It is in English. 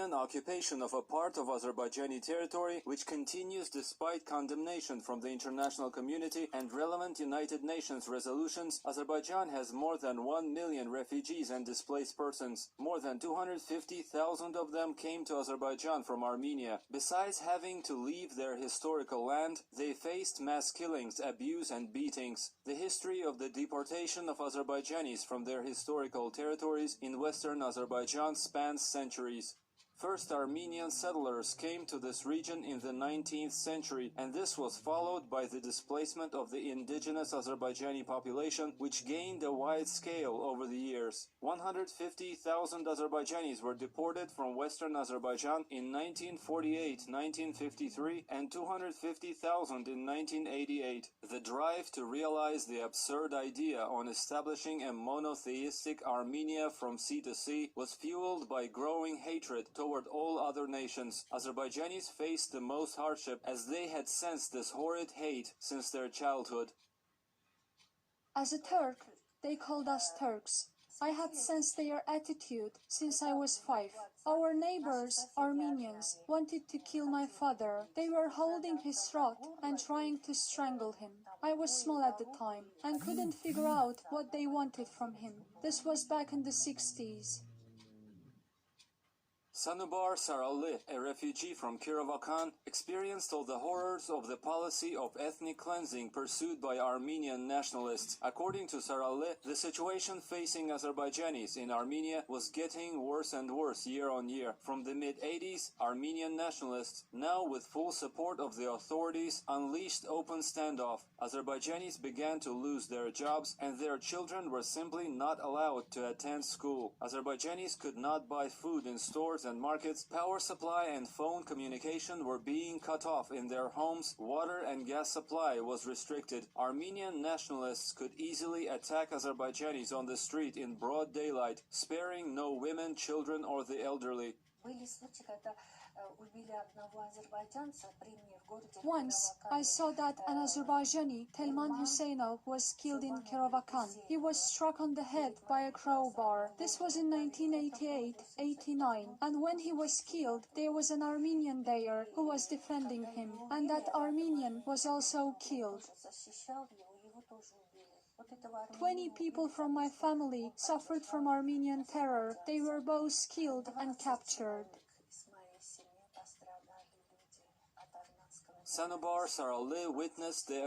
Armenian occupation of a part of Azerbaijani territory, which continues despite condemnation from the international community and relevant United Nations resolutions, Azerbaijan has more than 1 million refugees and displaced persons. More than 250,000 of them came to Azerbaijan from Armenia. Besides having to leave their historical land, they faced mass killings, abuse and beatings. The history of the deportation of Azerbaijanis from their historical territories in western Azerbaijan spans centuries. First Armenian settlers came to this region in the 19th century, and this was followed by the displacement of the indigenous Azerbaijani population, which gained a wide scale over the years. 150,000 Azerbaijanis were deported from western Azerbaijan in 1948-1953 and 250,000 in 1988. The drive to realize the absurd idea on establishing a monotheistic Armenia from sea to sea was fueled by growing hatred toward all other nations. Azerbaijanis faced the most hardship as they had sensed this horrid hate since their childhood. As a Turk, they called us Turks. I had sensed their attitude since I was 5. Our neighbors, Armenians, wanted to kill my father. They were holding his throat and trying to strangle him. I was small at the time and couldn't figure out what they wanted from him. This was back in the 60s. Sanubar Saralli, a refugee from Kirovakan, experienced all the horrors of the policy of ethnic cleansing pursued by Armenian nationalists. According to Saralli, the situation facing Azerbaijanis in Armenia was getting worse and worse year on year. From the mid-80s, Armenian nationalists, now with full support of the authorities, unleashed open standoff. Azerbaijanis began to lose their jobs, and their children were simply not allowed to attend school. Azerbaijanis could not buy food in stores and markets. Power supply and phone communication were being cut off in their homes. Water and gas supply was restricted. Armenian nationalists could easily attack Azerbaijanis on the street in broad daylight, sparing no women, children, or the elderly. Once, I saw that an Azerbaijani, Telman Huseynov, was killed in Kirovakan. He was struck on the head by a crowbar. This was in 1988-89, and when he was killed, there was an Armenian there who was defending him, and that Armenian was also killed. 20 people from my family suffered from Armenian terror. They were both killed and captured. Sanubar Saralli witnessed the